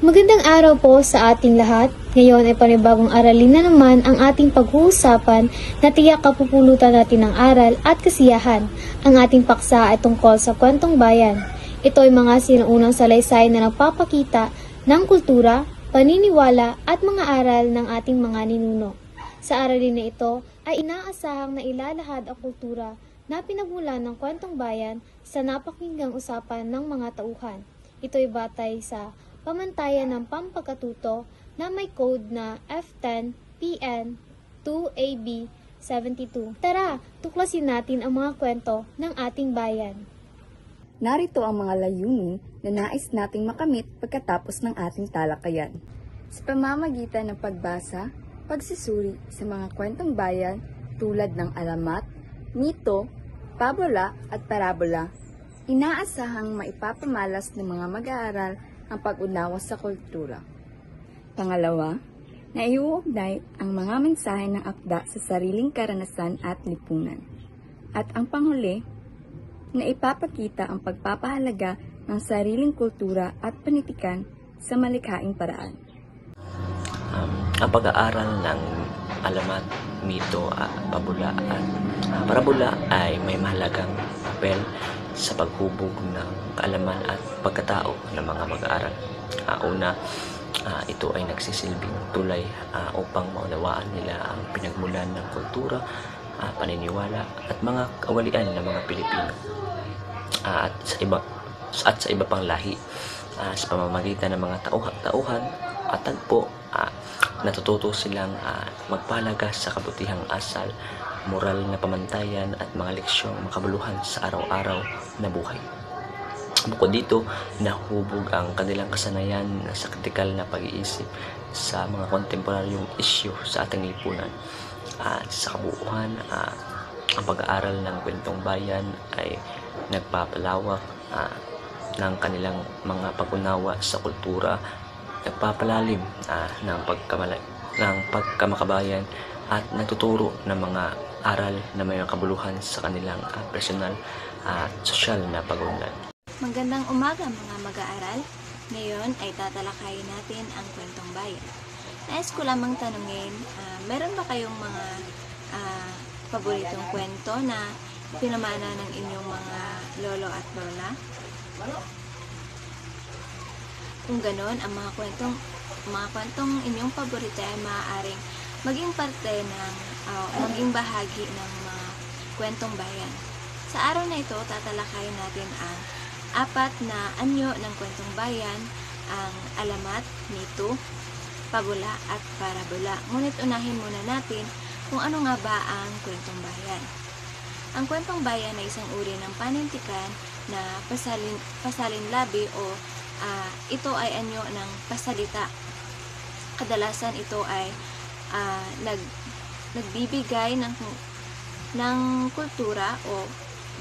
Magandang araw po sa ating lahat. Ngayon ay panibagong aralin na naman ang ating pag-uusapan na tiyak kapupulutan natin ng aral at kasiyahan. Ang ating paksa ay tungkol sa kwentong bayan. Ito ay mga sinuunang salaysay na nagpapakita ng kultura, paniniwala at mga aral ng ating mga ninuno. Sa aralin na ito ay inaasahang na ilalahad ang kultura na pinagmulan ng kwentong bayan sa napakinggang usapan ng mga tauhan. Ito ay batay sa pamantayan ng pampagkatuto na may code na F10PN2AB72. Tara, tuklasin natin ang mga kwento ng ating bayan. Narito ang mga layunin na nais nating makamit pagkatapos ng ating talakayan. Sa pamamagitan ng pagbasa, pagsusuri sa mga kwentong bayan tulad ng alamat, mito, pabola at parabola, inaasahang maipapamalas ng mga mag-aaral ang pag-unawa sa kultura. Pangalawa, naiuugnay ang mga mensahe ng akda sa sariling karanasan at lipunan. At ang panghuli, na ipapakita ang pagpapahalaga ng sariling kultura at panitikan sa malikhaing paraan. Ang pag-aaral ng alamat, mito, pabola at parabola ay may mahalagang papel sa paghubog ng kaalaman at pagkatao ng mga mag-aaral. Ito ay nagsisilbing tulay upang maunawaan nila ang pinagmulan ng kultura, paniniwala at mga kawalian ng mga Pilipino at sa iba pang lahi. Sa pamamagitan ng mga tauhan at tagpo, natututo silang magpahalaga sa kabutihang asal, moral na pamantayan at mga leksyong makabuluhan sa araw-araw na buhay. Bukod dito, nahubog ang kanilang kasanayan sa kritikal na pag-iisip sa mga kontemporaryong issue sa ating lipunan. Sa kabuuan, ang pag-aaral ng kwentong bayan ay nagpapalawak ng kanilang mga pag-unawa sa kultura, nagpapalalim ng pagkamakabayan at nagtuturo ng mga aral na may kabuluhan sa kanilang personal at sosyal na pag-unlad. Magandang umaga mga mag-aaral. Ngayon ay tatalakayin natin ang kwentong bayan. Nais ko lamang tanungin, meron ba kayong mga paboritong kwento na pinamana ng inyong mga lolo at lola? Kung ganon, ang mga kwentong inyong paborito ay maaaring maging parte ng maging bahagi ng mga kwentong bayan. Sa araw na ito, tatalakayin natin ang 4 na anyo ng kwentong bayan, ang alamat, mito, pabola at parabola. Ngunit unahin muna natin kung ano nga ba ang kwentong bayan. Ang kwentong bayan ay isang uri ng panintikan na pasalinlabi o ito ay anyo ng pasalita. Kadalasan ito ay nagbibigay ng kultura o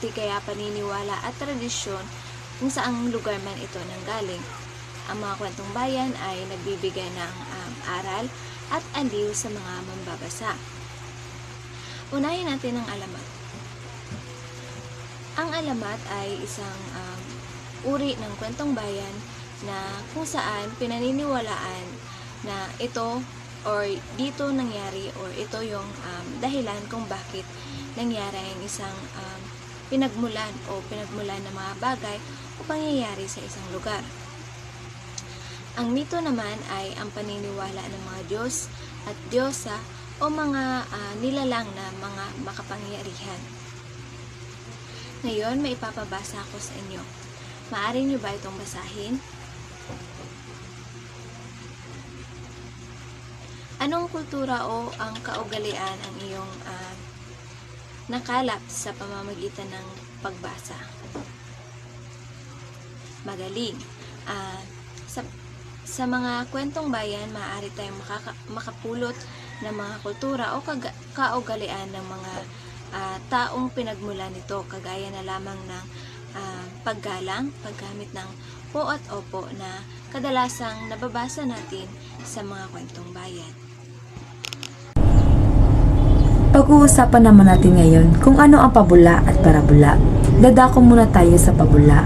di kaya paniniwala at tradisyon kung saang lugar man ito nanggaling. Ang mga kwentong bayan ay nagbibigay ng aral at aliw sa mga mambabasa. Unahin natin ang alamat. Ang alamat ay isang uri ng kwentong bayan na kung saan pinaniniwalaan na ito or dito nangyari or ito yung dahilan kung bakit nangyari ang isang pinagmulan ng mga bagay o pangyayari sa isang lugar. Ang mito naman ay ang paniniwala ng mga Diyos at Diyosa o mga nilalang na mga makapangyarihan. Ngayon, may ipapabasa ako sa inyo. Maaari niyo ba itong basahin? Anong kultura o ang kaugalian ang iyong nakalap sa pamamagitan ng pagbasa? Magaling. Sa mga kwentong bayan, maaari tayong makapulot ng mga kultura o kaugalian ng mga taong pinagmulan nito, kagaya na lamang ng paggalang, paggamit ng po at opo na kadalasang nababasa natin sa mga kwentong bayan. Pag-uusapan naman natin ngayon kung ano ang pabola at parabola. Dadako muna tayo sa pabola.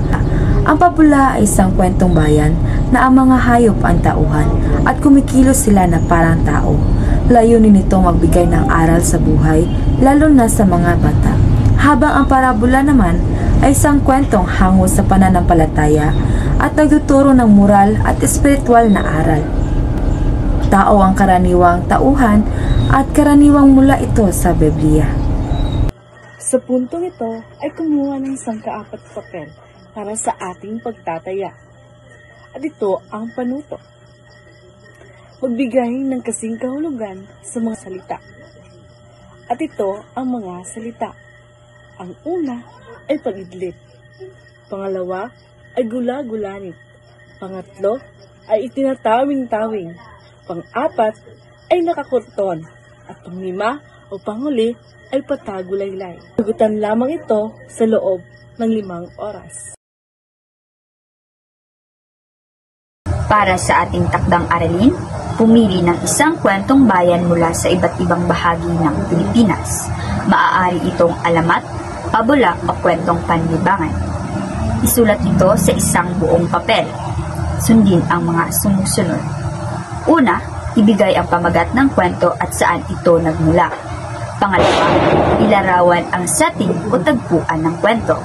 Ang pabola ay isang kwentong bayan na ang mga hayop ang tauhan at kumikilos sila na parang tao. Layunin nito magbigay ng aral sa buhay, lalo na sa mga bata. Habang ang parabola naman ay isang kwentong hango sa pananampalataya at nagtuturo ng moral at espiritual na aral. Tao ang karaniwang tauhan at karaniwang mula ito sa Biblia. Sa puntong ito ay kumuha ng sangkaapat papel para sa ating pagtataya. At ito ang panuto. Magbigay ng kasing kahulugan sa mga salita. At ito ang mga salita. Ang una ay pag-idlit. Pangalawa ay gula-gulanit. Pangatlo ay itinatawing-tawing. Pang-apat ay nakakurton. At panglima o panghuli ay patagulaylay. Sagutan lamang ito sa loob ng 5 oras. Para sa ating takdang aralin, pumili ng isang kwentong bayan mula sa iba't ibang bahagi ng Pilipinas. Maaari itong alamat, pabula o kwentong panlibangan. Isulat ito sa isang buong papel. Sundin ang mga sumusunod. Una, ibigay ang pamagat ng kwento at saan ito nagmula. Pangalawa, ilarawan ang setting o tagpuan ng kwento.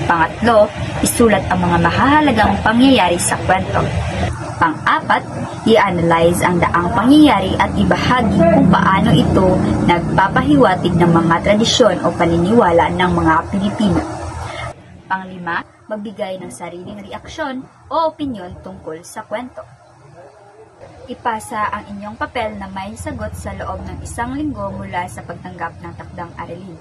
Pangatlo, isulat ang mga mahahalagang pangyayari sa kwento. Pang-apat, i-analyze ang daang pangyayari at ibahagi kung paano ito nagpapahiwatig ng mga tradisyon o paniniwala ng mga Pilipino. Panglima, magbigay ng sariling reaksyon o opinyon tungkol sa kwento. Ipasa ang inyong papel na may sagot sa loob ng 1 linggo mula sa pagtanggap ng takdang aralin.